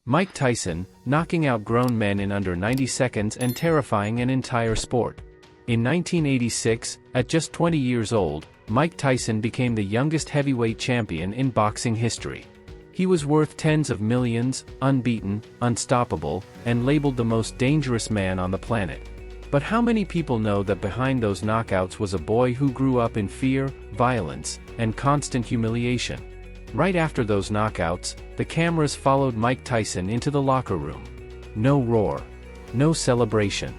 Mike Tyson, knocking out grown men in under 90 seconds and terrifying an entire sport. In 1986, at just 20 years old, Mike Tyson became the youngest heavyweight champion in boxing history. He was worth tens of millions, unbeaten, unstoppable, and labeled the most dangerous man on the planet. But how many people know that behind those knockouts was a boy who grew up in fear, violence, and constant humiliation? Right after those knockouts, the cameras followed Mike Tyson into the locker room. No roar. No celebration.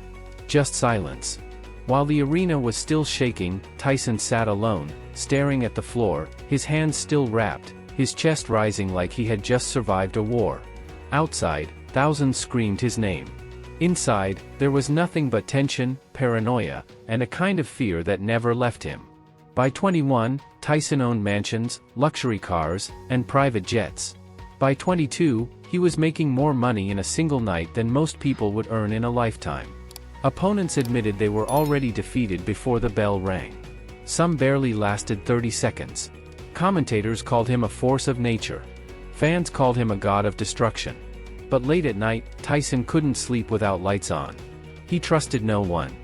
Just silence. While the arena was still shaking, Tyson sat alone, staring at the floor, his hands still wrapped, his chest rising like he had just survived a war. Outside, thousands screamed his name. Inside, there was nothing but tension, paranoia, and a kind of fear that never left him. By 21, Tyson owned mansions, luxury cars, and private jets. By 22, he was making more money in a single night than most people would earn in a lifetime. Opponents admitted they were already defeated before the bell rang. Some barely lasted 30 seconds. Commentators called him a force of nature. Fans called him a god of destruction. But late at night, Tyson couldn't sleep without lights on. He trusted no one.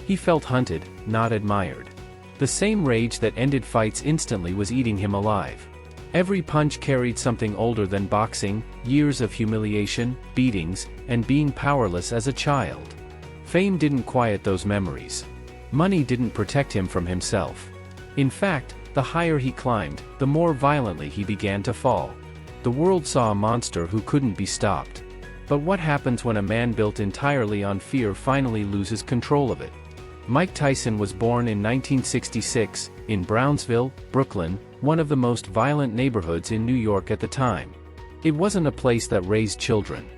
He felt hunted, not admired. The same rage that ended fights instantly was eating him alive. Every punch carried something older than boxing, years of humiliation, beatings, and being powerless as a child. Fame didn't quiet those memories. Money didn't protect him from himself. In fact, the higher he climbed, the more violently he began to fall. The world saw a monster who couldn't be stopped. But what happens when a man built entirely on fear finally loses control of it? Mike Tyson was born in 1966, in Brownsville, Brooklyn, one of the most violent neighborhoods in New York at the time. It wasn't a place that raised children.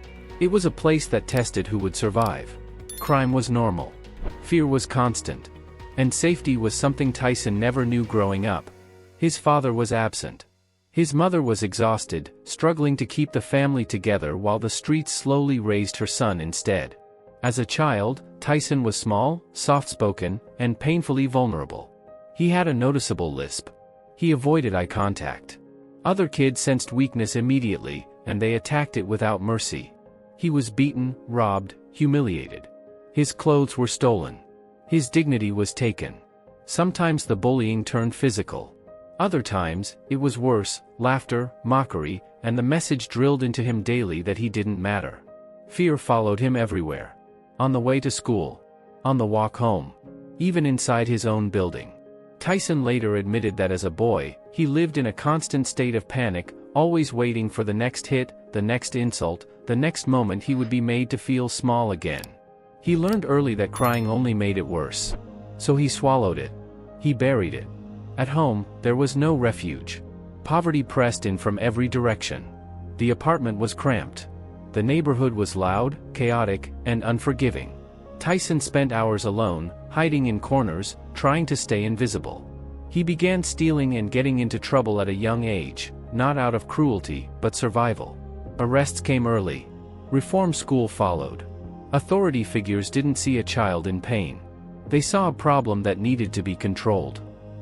It was a place that tested who would survive. Crime was normal. Fear was constant. And safety was something Tyson never knew growing up. His father was absent. His mother was exhausted, struggling to keep the family together while the streets slowly raised her son instead. As a child, Tyson was small, soft-spoken, and painfully vulnerable. He had a noticeable lisp. He avoided eye contact. Other kids sensed weakness immediately, and they attacked it without mercy. He was beaten, robbed, humiliated. His clothes were stolen. His dignity was taken. Sometimes the bullying turned physical. Other times, it was worse, laughter, mockery, and the message drilled into him daily that he didn't matter. Fear followed him everywhere. On the way to school. On the walk home. Even inside his own building. Tyson later admitted that as a boy, he lived in a constant state of panic, always waiting for the next hit, the next insult, the next moment he would be made to feel small again. He learned early that crying only made it worse. So he swallowed it. He buried it. At home, there was no refuge. Poverty pressed in from every direction. The apartment was cramped. The neighborhood was loud, chaotic, and unforgiving. Tyson spent hours alone, hiding in corners, trying to stay invisible. He began stealing and getting into trouble at a young age, not out of cruelty, but survival. Arrests came early. Reform school followed. Authority figures didn't see a child in pain. They saw a problem that needed to be controlled.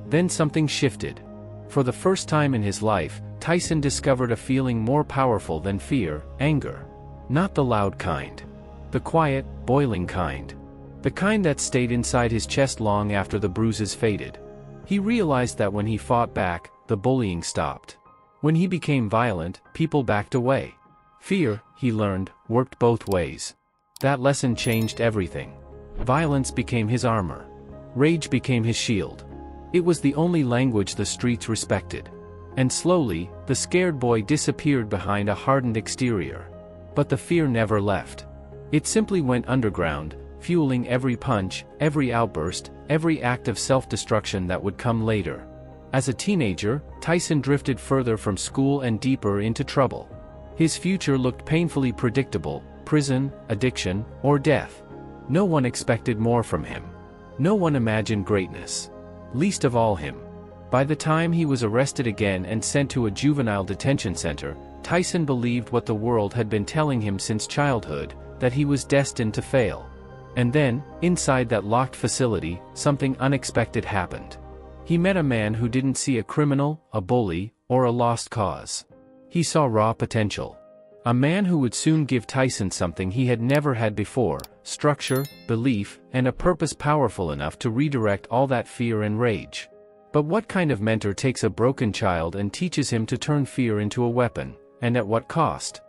Then something shifted. For the first time in his life, Tyson discovered a feeling more powerful than fear, anger. Not the loud kind. The quiet, boiling kind. The kind that stayed inside his chest long after the bruises faded. He realized that when he fought back, the bullying stopped. When he became violent, people backed away. Fear, he learned, worked both ways. That lesson changed everything. Violence became his armor. Rage became his shield. It was the only language the streets respected. And slowly, the scared boy disappeared behind a hardened exterior. But the fear never left. It simply went underground, fueling every punch, every outburst, every act of self-destruction that would come later. As a teenager, Tyson drifted further from school and deeper into trouble. His future looked painfully predictable: prison, addiction, or death. No one expected more from him. No one imagined greatness. Least of all him. By the time he was arrested again and sent to a juvenile detention center, Tyson believed what the world had been telling him since childhood, that he was destined to fail. And then, inside that locked facility, something unexpected happened. He met a man who didn't see a criminal, a bully, or a lost cause. He saw raw potential. A man who would soon give Tyson something he had never had before: structure, belief, and a purpose powerful enough to redirect all that fear and rage. But what kind of mentor takes a broken child and teaches him to turn fear into a weapon, and at what cost?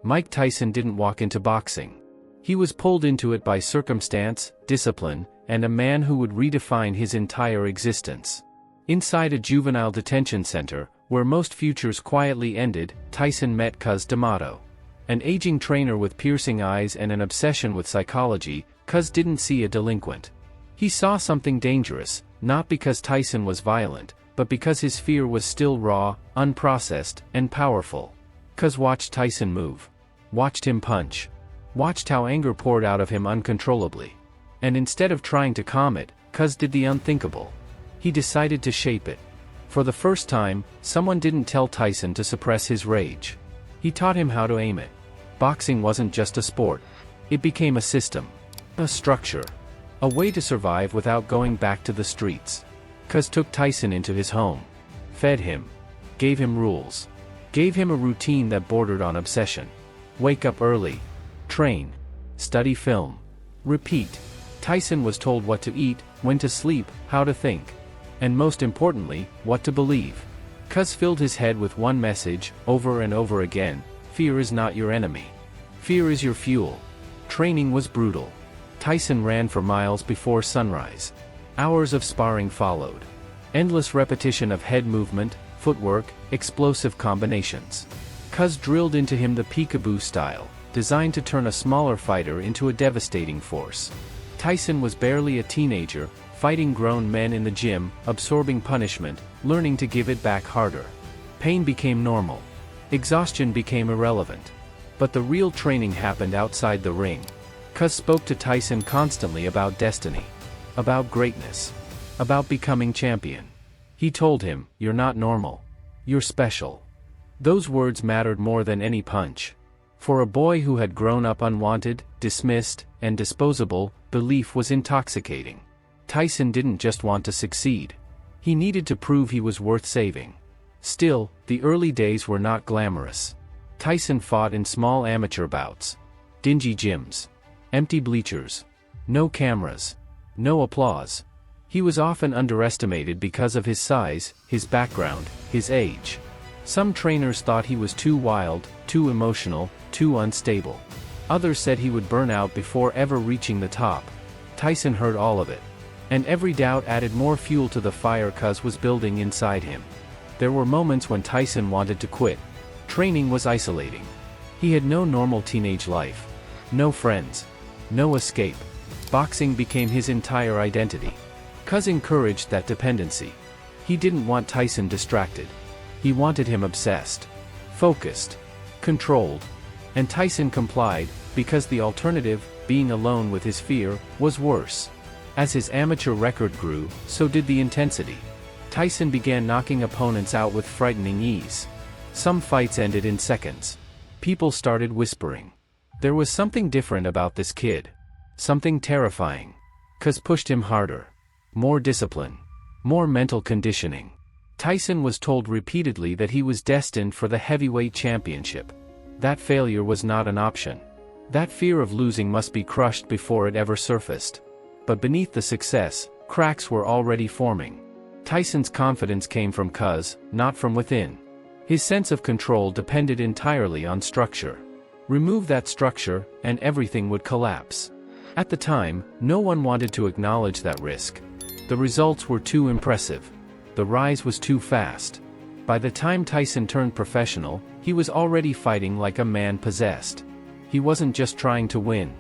Mike Tyson didn't walk into boxing. He was pulled into it by circumstance, discipline, and a man who would redefine his entire existence. Inside a juvenile detention center, where most futures quietly ended, Tyson met Cus D'Amato. An aging trainer with piercing eyes and an obsession with psychology, Cus didn't see a delinquent. He saw something dangerous, not because Tyson was violent, but because his fear was still raw, unprocessed, and powerful. Cus watched Tyson move. Watched him punch. Watched how anger poured out of him uncontrollably. And instead of trying to calm it, Cus did the unthinkable. He decided to shape it. For the first time, someone didn't tell Tyson to suppress his rage. He taught him how to aim it. Boxing wasn't just a sport. It became a system. A structure. A way to survive without going back to the streets. Cus took Tyson into his home. Fed him. Gave him rules. Gave him a routine that bordered on obsession. Wake up early. Train. Study film. Repeat. Tyson was told what to eat, when to sleep, how to think. And most importantly, what to believe. Cus filled his head with one message, over and over again: fear is not your enemy. Fear is your fuel. Training was brutal. Tyson ran for miles before sunrise. Hours of sparring followed. Endless repetition of head movement, footwork, explosive combinations. Cus drilled into him the peekaboo style, designed to turn a smaller fighter into a devastating force. Tyson was barely a teenager, fighting grown men in the gym, absorbing punishment, learning to give it back harder. Pain became normal. Exhaustion became irrelevant. But the real training happened outside the ring. Cus spoke to Tyson constantly about destiny. About greatness. About becoming champion. He told him, "You're not normal. You're special." Those words mattered more than any punch. For a boy who had grown up unwanted, dismissed, and disposable, belief was intoxicating. Tyson didn't just want to succeed. He needed to prove he was worth saving. Still, the early days were not glamorous. Tyson fought in small amateur bouts. Dingy gyms. Empty bleachers. No cameras. No applause. He was often underestimated because of his size, his background, his age. Some trainers thought he was too wild, too emotional, too unstable. Others said he would burn out before ever reaching the top. Tyson heard all of it. And every doubt added more fuel to the fire Cus was building inside him. There were moments when Tyson wanted to quit. Training was isolating. He had no normal teenage life. No friends. No escape. Boxing became his entire identity. Cus encouraged that dependency. He didn't want Tyson distracted. He wanted him obsessed. Focused. Controlled. And Tyson complied, because the alternative, being alone with his fear, was worse. As his amateur record grew, so did the intensity. Tyson began knocking opponents out with frightening ease. Some fights ended in seconds. People started whispering. There was something different about this kid. Something terrifying. Cus pushed him harder. More discipline. More mental conditioning. Tyson was told repeatedly that he was destined for the heavyweight championship. That failure was not an option. That fear of losing must be crushed before it ever surfaced. But beneath the success, cracks were already forming. Tyson's confidence came from Cus, not from within. His sense of control depended entirely on structure. Remove that structure, and everything would collapse. At the time, no one wanted to acknowledge that risk. The results were too impressive. The rise was too fast. By the time Tyson turned professional, he was already fighting like a man possessed. He wasn't just trying to win.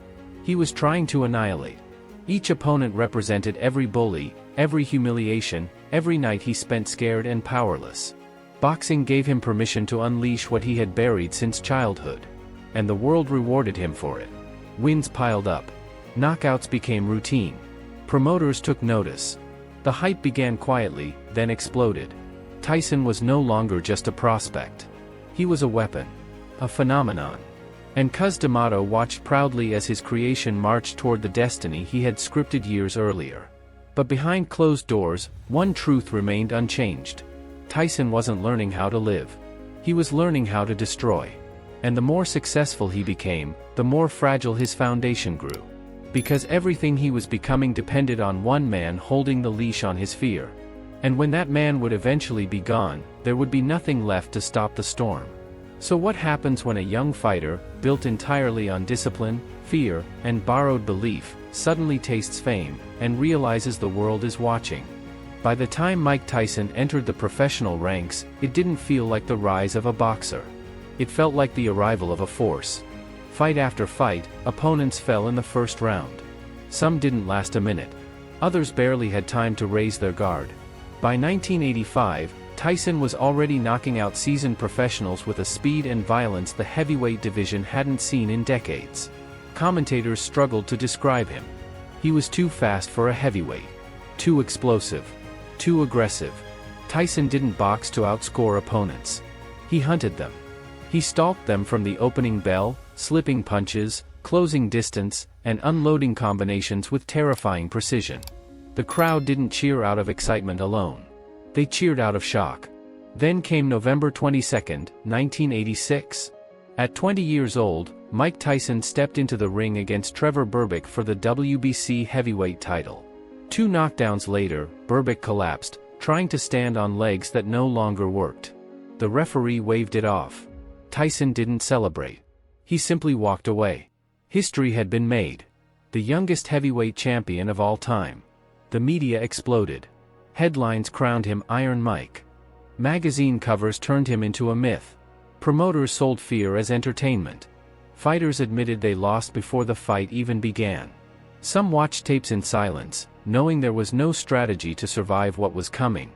He was trying to annihilate. Each opponent represented every bully, every humiliation, every night he spent scared and powerless. Boxing gave him permission to unleash what he had buried since childhood. And the world rewarded him for it. Wins piled up. Knockouts became routine. Promoters took notice. The hype began quietly, then exploded. Tyson was no longer just a prospect. He was a weapon. A phenomenon. And Cus D'Amato watched proudly as his creation marched toward the destiny he had scripted years earlier. But behind closed doors, one truth remained unchanged. Tyson wasn't learning how to live. He was learning how to destroy. And the more successful he became, the more fragile his foundation grew. Because everything he was becoming depended on one man holding the leash on his fear. And when that man would eventually be gone, there would be nothing left to stop the storm. So what happens when a young fighter, built entirely on discipline, fear, and borrowed belief, suddenly tastes fame, and realizes the world is watching? By the time Mike Tyson entered the professional ranks, it didn't feel like the rise of a boxer. It felt like the arrival of a force. Fight after fight, opponents fell in the first round. Some didn't last a minute. Others barely had time to raise their guard. By 1985, Tyson was already knocking out seasoned professionals with a speed and violence the heavyweight division hadn't seen in decades. Commentators struggled to describe him. He was too fast for a heavyweight. Too explosive. Too aggressive. Tyson didn't box to outscore opponents. He hunted them. He stalked them from the opening bell, slipping punches, closing distance, and unloading combinations with terrifying precision. The crowd didn't cheer out of excitement alone. They cheered out of shock. Then came November 22, 1986. At 20 years old, Mike Tyson stepped into the ring against Trevor Berbick for the WBC heavyweight title. 2 knockdowns later, Berbick collapsed, trying to stand on legs that no longer worked. The referee waved it off. Tyson didn't celebrate. He simply walked away. History had been made. The youngest heavyweight champion of all time. The media exploded. Headlines crowned him Iron Mike. Magazine covers turned him into a myth. Promoters sold fear as entertainment. Fighters admitted they lost before the fight even began. Some watched tapes in silence, knowing there was no strategy to survive what was coming.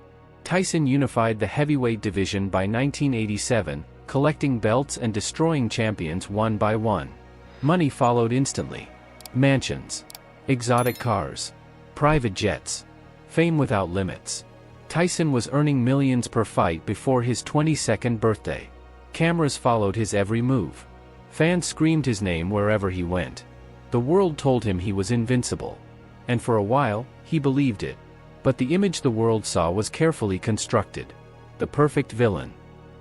Tyson unified the heavyweight division by 1987, collecting belts and destroying champions one by one. Money followed instantly. Mansions. Exotic cars. Private jets. Fame without limits. Tyson was earning millions per fight before his 22nd birthday. Cameras followed his every move. Fans screamed his name wherever he went. The world told him he was invincible. And for a while, he believed it. But the image the world saw was carefully constructed. The perfect villain.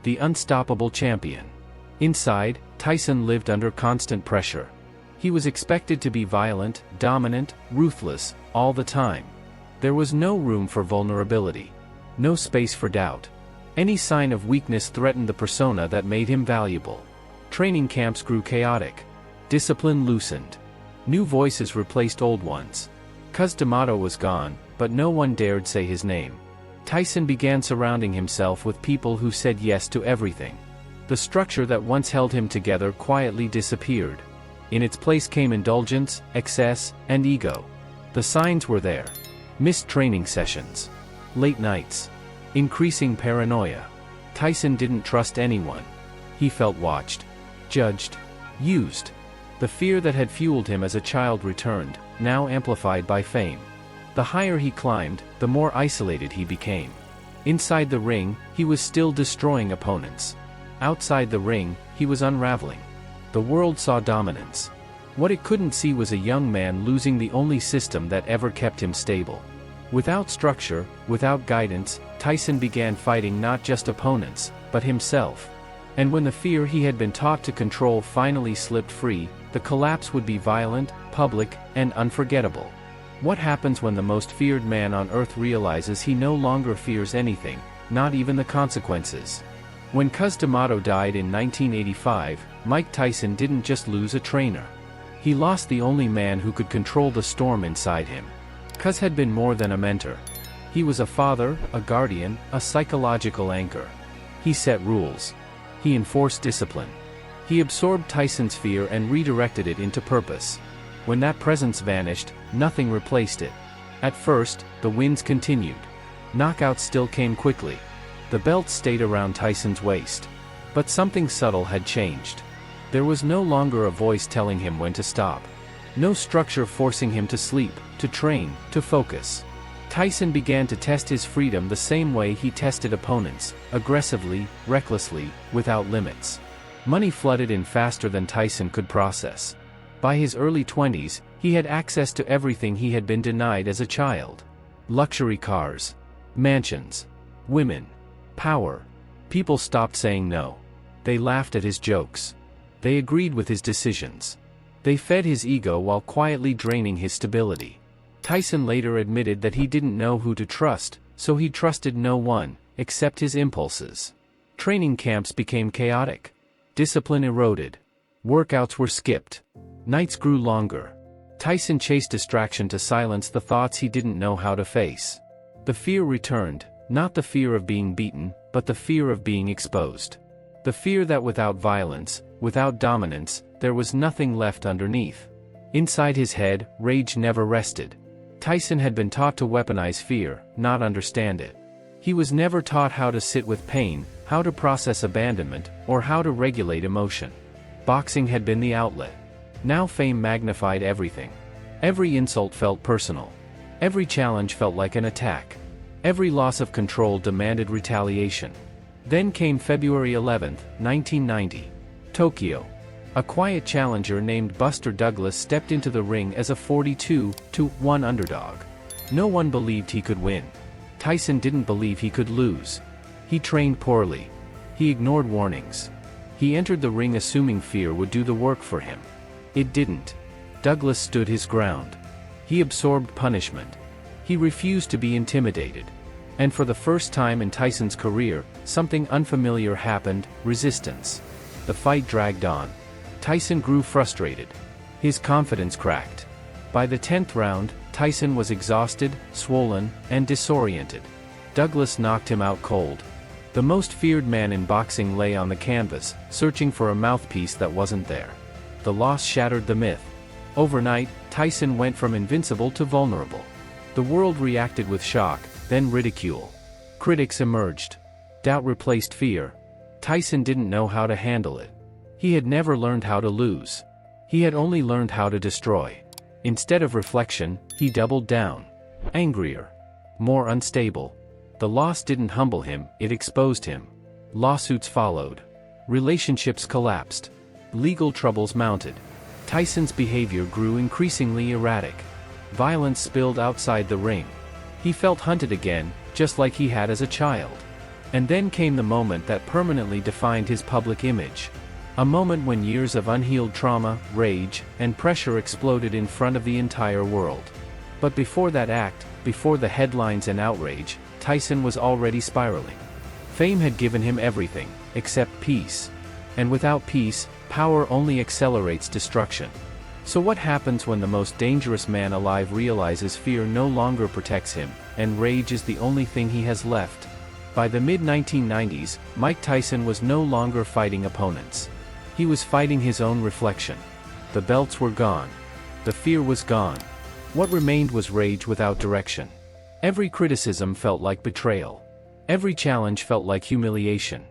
The unstoppable champion. Inside, Tyson lived under constant pressure. He was expected to be violent, dominant, ruthless, all the time. There was no room for vulnerability. No space for doubt. Any sign of weakness threatened the persona that made him valuable. Training camps grew chaotic. Discipline loosened. New voices replaced old ones. Cus D'Amato was gone, but no one dared say his name. Tyson began surrounding himself with people who said yes to everything. The structure that once held him together quietly disappeared. In its place came indulgence, excess, and ego. The signs were there. Missed training sessions. Late nights. Increasing paranoia. Tyson didn't trust anyone. He felt watched. Judged. Used. The fear that had fueled him as a child returned, now amplified by fame. The higher he climbed, the more isolated he became. Inside the ring, he was still destroying opponents. Outside the ring, he was unraveling. The world saw dominance. What it couldn't see was a young man losing the only system that ever kept him stable. Without structure, without guidance, Tyson began fighting not just opponents, but himself. And when the fear he had been taught to control finally slipped free, the collapse would be violent, public, and unforgettable. What happens when the most feared man on earth realizes he no longer fears anything, not even the consequences? When Cus D'Amato died in 1985, Mike Tyson didn't just lose a trainer. He lost the only man who could control the storm inside him. Cus had been more than a mentor. He was a father, a guardian, a psychological anchor. He set rules. He enforced discipline. He absorbed Tyson's fear and redirected it into purpose. When that presence vanished, nothing replaced it. At first, the wins continued. Knockouts still came quickly. The belt stayed around Tyson's waist. But something subtle had changed. There was no longer a voice telling him when to stop. No structure forcing him to sleep, to train, to focus. Tyson began to test his freedom the same way he tested opponents, aggressively, recklessly, without limits. Money flooded in faster than Tyson could process. By his early 20s, he had access to everything he had been denied as a child. Luxury cars. Mansions. Women. Power. People stopped saying no. They laughed at his jokes. They agreed with his decisions. They fed his ego while quietly draining his stability. Tyson later admitted that he didn't know who to trust, so he trusted no one, except his impulses. Training camps became chaotic. Discipline eroded. Workouts were skipped. Nights grew longer. Tyson chased distraction to silence the thoughts he didn't know how to face. The fear returned, not the fear of being beaten, but the fear of being exposed. The fear that without violence, without dominance, there was nothing left underneath. Inside his head, rage never rested. Tyson had been taught to weaponize fear, not understand it. He was never taught how to sit with pain, how to process abandonment, or how to regulate emotion. Boxing had been the outlet. Now fame magnified everything. Every insult felt personal. Every challenge felt like an attack. Every loss of control demanded retaliation. Then came February 11, 1990. Tokyo. A quiet challenger named Buster Douglas stepped into the ring as a 42-1 underdog. No one believed he could win. Tyson didn't believe he could lose. He trained poorly. He ignored warnings. He entered the ring assuming fear would do the work for him. It didn't. Douglas stood his ground. He absorbed punishment. He refused to be intimidated. And for the first time in Tyson's career, something unfamiliar happened: resistance. The fight dragged on. Tyson grew frustrated. His confidence cracked. By the 10th round, Tyson was exhausted, swollen, and disoriented. Douglas knocked him out cold. The most feared man in boxing lay on the canvas, searching for a mouthpiece that wasn't there. The loss shattered the myth. Overnight, Tyson went from invincible to vulnerable. The world reacted with shock, then ridicule. Critics emerged. Doubt replaced fear. Tyson didn't know how to handle it. He had never learned how to lose. He had only learned how to destroy. Instead of reflection, he doubled down. Angrier. More unstable. The loss didn't humble him, it exposed him. Lawsuits followed. Relationships collapsed. Legal troubles mounted. Tyson's behavior grew increasingly erratic. Violence spilled outside the ring. He felt hunted again, just like he had as a child. And then came the moment that permanently defined his public image. A moment when years of unhealed trauma, rage, and pressure exploded in front of the entire world. But before that act, before the headlines and outrage, Tyson was already spiraling. Fame had given him everything, except peace. And without peace, power only accelerates destruction. So what happens when the most dangerous man alive realizes fear no longer protects him, and rage is the only thing he has left? By the mid-1990s, Mike Tyson was no longer fighting opponents. He was fighting his own reflection. The belts were gone. The fear was gone. What remained was rage without direction. Every criticism felt like betrayal. Every challenge felt like humiliation.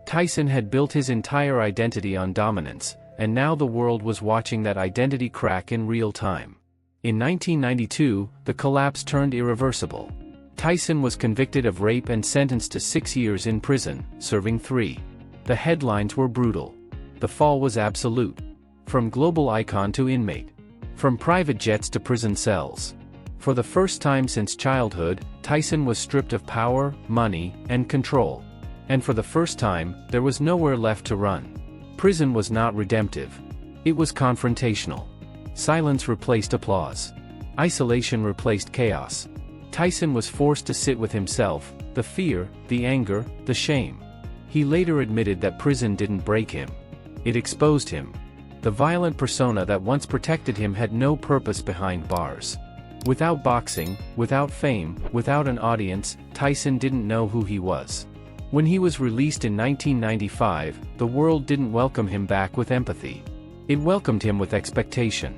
Tyson had built his entire identity on dominance, and now the world was watching that identity crack in real time. In 1992, the collapse turned irreversible. Tyson was convicted of rape and sentenced to 6 years in prison, serving 3. The headlines were brutal. The fall was absolute. From global icon to inmate. From private jets to prison cells. For the first time since childhood, Tyson was stripped of power, money, and control. And for the first time, there was nowhere left to run. Prison was not redemptive. It was confrontational. Silence replaced applause. Isolation replaced chaos. Tyson was forced to sit with himself, the fear, the anger, the shame. He later admitted that prison didn't break him. It exposed him. The violent persona that once protected him had no purpose behind bars. Without boxing, without fame, without an audience, Tyson didn't know who he was. When he was released in 1995, the world didn't welcome him back with empathy. It welcomed him with expectation.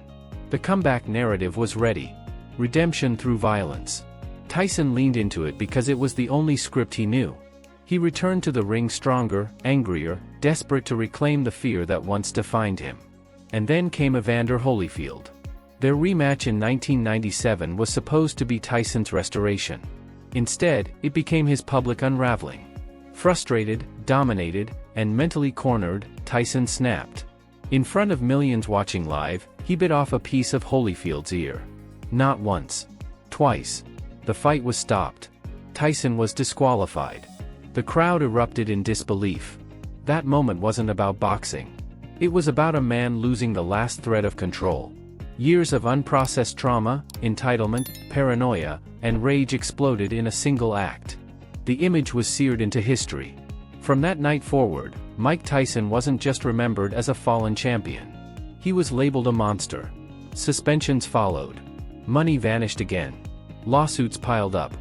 The comeback narrative was ready. Redemption through violence. Tyson leaned into it because it was the only script he knew. He returned to the ring stronger, angrier, desperate to reclaim the fear that once defined him. And then came Evander Holyfield. Their rematch in 1997 was supposed to be Tyson's restoration. Instead, it became his public unraveling. Frustrated, dominated, and mentally cornered, Tyson snapped. In front of millions watching live, he bit off a piece of Holyfield's ear. Not once. Twice. The fight was stopped. Tyson was disqualified. The crowd erupted in disbelief. That moment wasn't about boxing. It was about a man losing the last thread of control. Years of unprocessed trauma, entitlement, paranoia, and rage exploded in a single act. The image was seared into history. From that night forward, Mike Tyson wasn't just remembered as a fallen champion. He was labeled a monster. Suspensions followed. Money vanished again. Lawsuits piled up.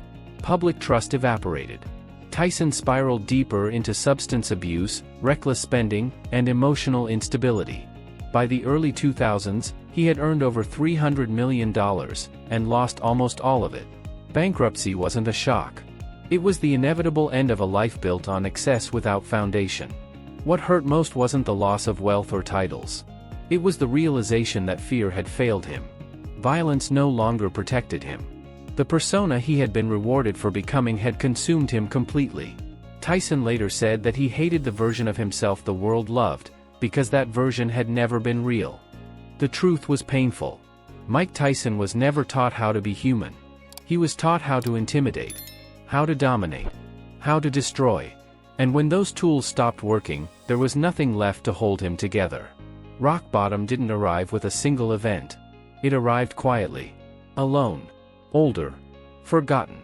Public trust evaporated. Tyson spiraled deeper into substance abuse, reckless spending, and emotional instability. By the early 2000s, he had earned over $300 million, and lost almost all of it. Bankruptcy wasn't a shock. It was the inevitable end of a life built on excess without foundation. What hurt most wasn't the loss of wealth or titles. It was the realization that fear had failed him. Violence no longer protected him. The persona he had been rewarded for becoming had consumed him completely. Tyson later said that he hated the version of himself the world loved, because that version had never been real. The truth was painful. Mike Tyson was never taught how to be human. He was taught how to intimidate, how to dominate, how to destroy. And when those tools stopped working, there was nothing left to hold him together. Rock bottom didn't arrive with a single event. It arrived quietly. Alone. Older. Forgotten.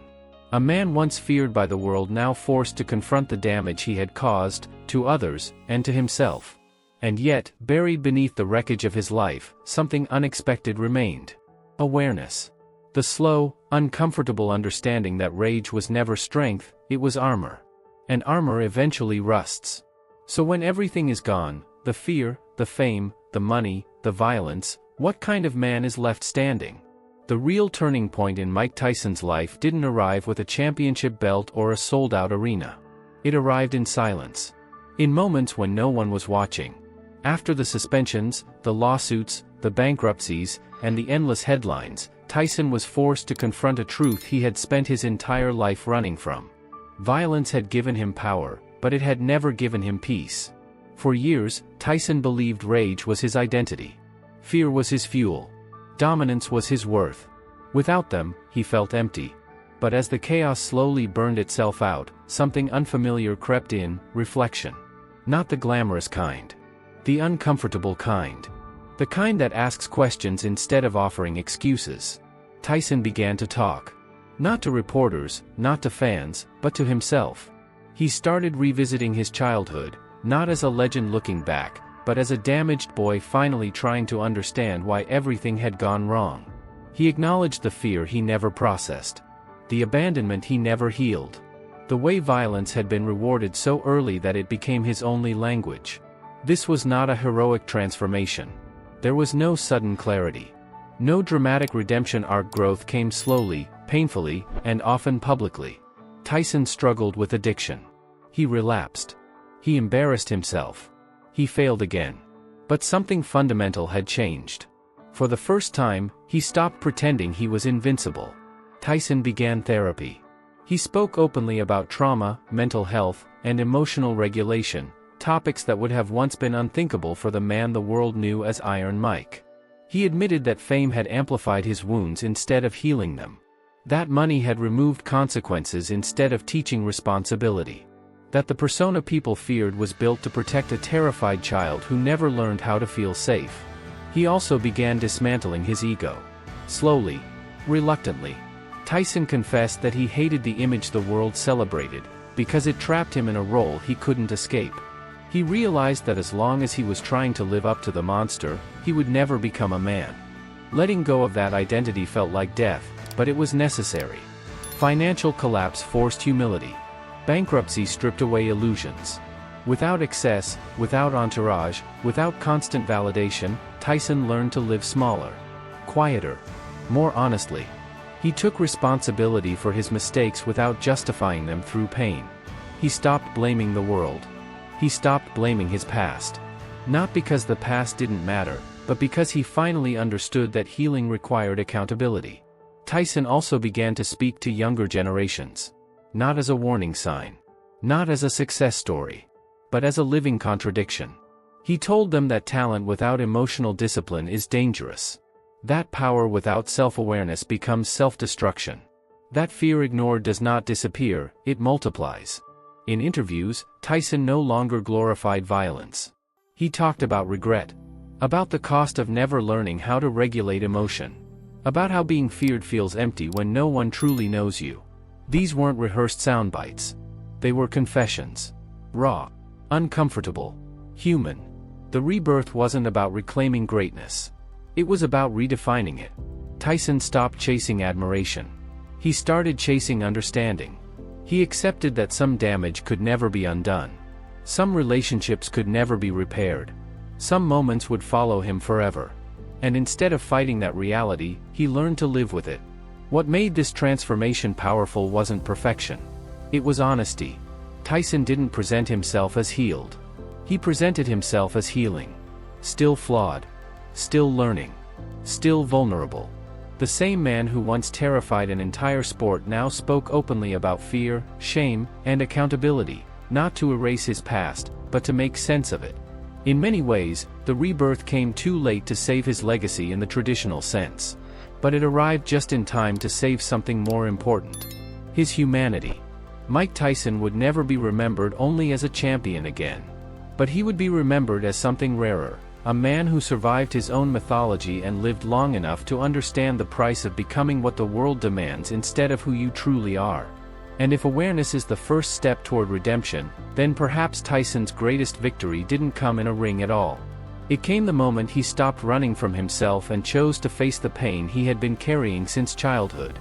A man once feared by the world now forced to confront the damage he had caused, to others, and to himself. And yet, buried beneath the wreckage of his life, something unexpected remained. Awareness. The slow, uncomfortable understanding that rage was never strength, it was armor. And armor eventually rusts. So when everything is gone, the fear, the fame, the money, the violence, what kind of man is left standing? The real turning point in Mike Tyson's life didn't arrive with a championship belt or a sold-out arena. It arrived in silence. In moments when no one was watching. After the suspensions, the lawsuits, the bankruptcies, and the endless headlines, Tyson was forced to confront a truth he had spent his entire life running from. Violence had given him power, but it had never given him peace. For years, Tyson believed rage was his identity. Fear was his fuel. Dominance was his worth. Without them, he felt empty. But as the chaos slowly burned itself out, something unfamiliar crept in: reflection. Not the glamorous kind. The uncomfortable kind. The kind that asks questions instead of offering excuses. Tyson began to talk. Not to reporters, not to fans, but to himself. He started revisiting his childhood, not as a legend looking back, but as a damaged boy finally trying to understand why everything had gone wrong. He acknowledged the fear he never processed. The abandonment he never healed. The way violence had been rewarded so early that it became his only language. This was not a heroic transformation. There was no sudden clarity. No dramatic redemption arc. Growth came slowly, painfully, and often publicly. Tyson struggled with addiction. He relapsed. He embarrassed himself. He failed again. But something fundamental had changed. For the first time, he stopped pretending he was invincible. Tyson began therapy. He spoke openly about trauma, mental health, and emotional regulation, topics that would have once been unthinkable for the man the world knew as Iron Mike. He admitted that fame had amplified his wounds instead of healing them. That money had removed consequences instead of teaching responsibility. That the persona people feared was built to protect a terrified child who never learned how to feel safe. He also began dismantling his ego. Slowly, reluctantly. Tyson confessed that he hated the image the world celebrated, because it trapped him in a role he couldn't escape. He realized that as long as he was trying to live up to the monster, he would never become a man. Letting go of that identity felt like death, but it was necessary. Financial collapse forced humility. Bankruptcy stripped away illusions. Without excess, without entourage, without constant validation, Tyson learned to live smaller, quieter, more honestly. He took responsibility for his mistakes without justifying them through pain. He stopped blaming the world. He stopped blaming his past. Not because the past didn't matter, but because he finally understood that healing required accountability. Tyson also began to speak to younger generations. Not as a warning sign. Not as a success story. But as a living contradiction. He told them that talent without emotional discipline is dangerous. That power without self-awareness becomes self-destruction. That fear ignored does not disappear, it multiplies. In interviews, Tyson no longer glorified violence. He talked about regret, about the cost of never learning how to regulate emotion, about how being feared feels empty when no one truly knows you. These weren't rehearsed sound bites. They were confessions. Raw, uncomfortable, human. The rebirth wasn't about reclaiming greatness. It was about redefining it. Tyson stopped chasing admiration. He started chasing understanding. He accepted that some damage could never be undone. Some relationships could never be repaired. Some moments would follow him forever. And instead of fighting that reality, he learned to live with it. What made this transformation powerful wasn't perfection. It was honesty. Tyson didn't present himself as healed. He presented himself as healing. Still flawed. Still learning. Still vulnerable. The same man who once terrified an entire sport now spoke openly about fear, shame, and accountability, not to erase his past, but to make sense of it. In many ways, the rebirth came too late to save his legacy in the traditional sense. But it arrived just in time to save something more important: his humanity. Mike Tyson would never be remembered only as a champion again. But he would be remembered as something rarer, a man who survived his own mythology and lived long enough to understand the price of becoming what the world demands instead of who you truly are. And if awareness is the first step toward redemption, then perhaps Tyson's greatest victory didn't come in a ring at all. It came the moment he stopped running from himself and chose to face the pain he had been carrying since childhood.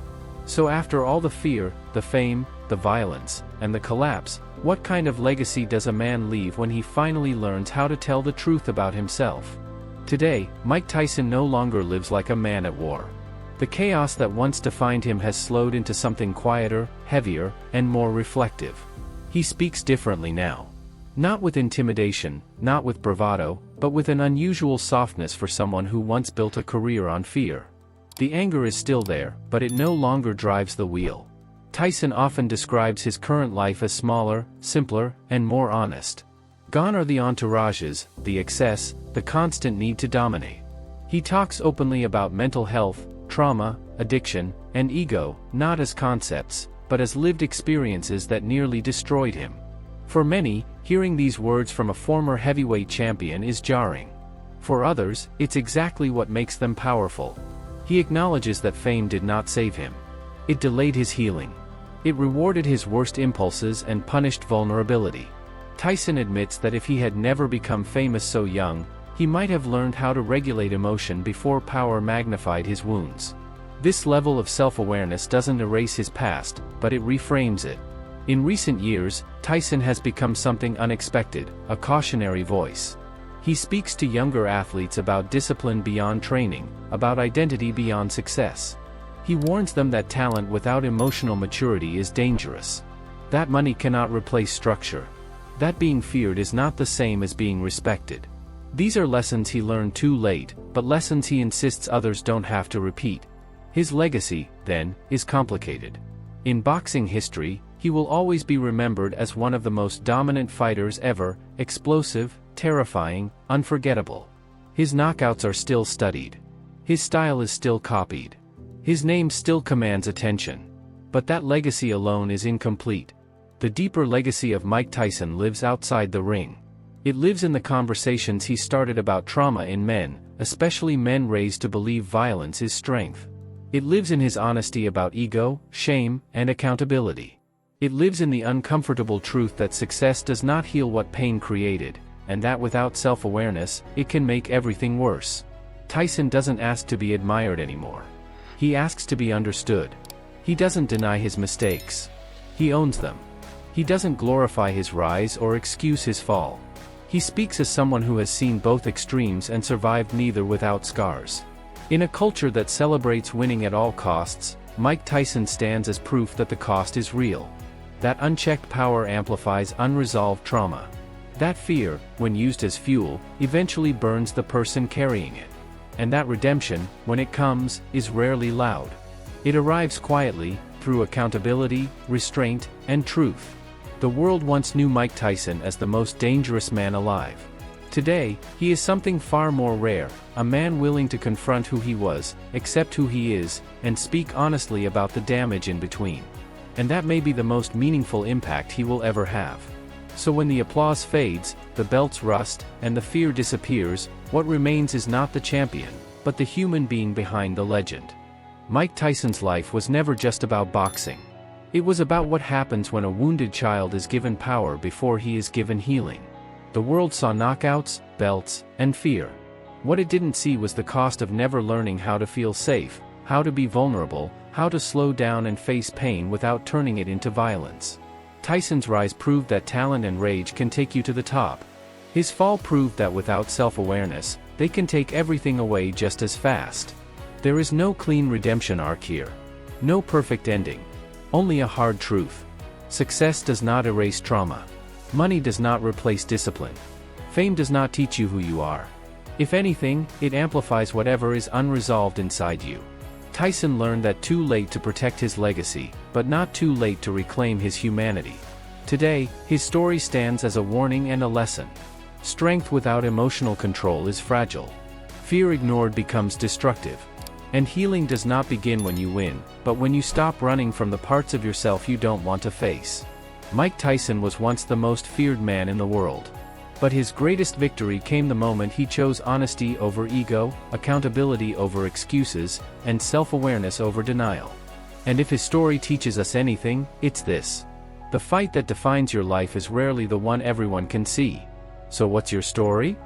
So after all the fear, the fame, the violence, and the collapse, what kind of legacy does a man leave when he finally learns how to tell the truth about himself? Today, Mike Tyson no longer lives like a man at war. The chaos that once defined him has slowed into something quieter, heavier, and more reflective. He speaks differently now. Not with intimidation, not with bravado, but with an unusual softness for someone who once built a career on fear. The anger is still there, but it no longer drives the wheel. Tyson often describes his current life as smaller, simpler, and more honest. Gone are the entourages, the excess, the constant need to dominate. He talks openly about mental health, trauma, addiction, and ego, not as concepts, but as lived experiences that nearly destroyed him. For many, hearing these words from a former heavyweight champion is jarring. For others, it's exactly what makes them powerful. He acknowledges that fame did not save him. It delayed his healing. It rewarded his worst impulses and punished vulnerability. Tyson admits that if he had never become famous so young, he might have learned how to regulate emotion before power magnified his wounds. This level of self-awareness doesn't erase his past, but it reframes it. In recent years, Tyson has become something unexpected, a cautionary voice. He speaks to younger athletes about discipline beyond training, about identity beyond success. He warns them that talent without emotional maturity is dangerous. That money cannot replace structure. That being feared is not the same as being respected. These are lessons he learned too late, but lessons he insists others don't have to repeat. His legacy, then, is complicated. In boxing history, he will always be remembered as one of the most dominant fighters ever, explosive, terrifying, unforgettable. His knockouts are still studied. His style is still copied. His name still commands attention. But that legacy alone is incomplete. The deeper legacy of Mike Tyson lives outside the ring. It lives in the conversations he started about trauma in men, especially men raised to believe violence is strength. It lives in his honesty about ego, shame, and accountability. It lives in the uncomfortable truth that success does not heal what pain created, and that without self-awareness, it can make everything worse. Tyson doesn't ask to be admired anymore. He asks to be understood. He doesn't deny his mistakes. He owns them. He doesn't glorify his rise or excuse his fall. He speaks as someone who has seen both extremes and survived neither without scars. In a culture that celebrates winning at all costs, Mike Tyson stands as proof that the cost is real. That unchecked power amplifies unresolved trauma. That fear, when used as fuel, eventually burns the person carrying it. And that redemption, when it comes, is rarely loud. It arrives quietly, through accountability, restraint, and truth. The world once knew Mike Tyson as the most dangerous man alive. Today, he is something far more rare, a man willing to confront who he was, accept who he is, and speak honestly about the damage in between. And that may be the most meaningful impact he will ever have. So when the applause fades, the belts rust, and the fear disappears, what remains is not the champion, but the human being behind the legend. Mike Tyson's life was never just about boxing. It was about what happens when a wounded child is given power before he is given healing. The world saw knockouts, belts, and fear. What it didn't see was the cost of never learning how to feel safe, how to be vulnerable, how to slow down and face pain without turning it into violence. Tyson's rise proved that talent and rage can take you to the top. His fall proved that without self-awareness, they can take everything away just as fast. There is no clean redemption arc here. No perfect ending. Only a hard truth. Success does not erase trauma. Money does not replace discipline. Fame does not teach you who you are. If anything, it amplifies whatever is unresolved inside you. Tyson learned that too late to protect his legacy, but not too late to reclaim his humanity. Today, his story stands as a warning and a lesson. Strength without emotional control is fragile. Fear ignored becomes destructive. And healing does not begin when you win, but when you stop running from the parts of yourself you don't want to face. Mike Tyson was once the most feared man in the world. But his greatest victory came the moment he chose honesty over ego, accountability over excuses, and self-awareness over denial. And if his story teaches us anything, it's this. The fight that defines your life is rarely the one everyone can see. So what's your story?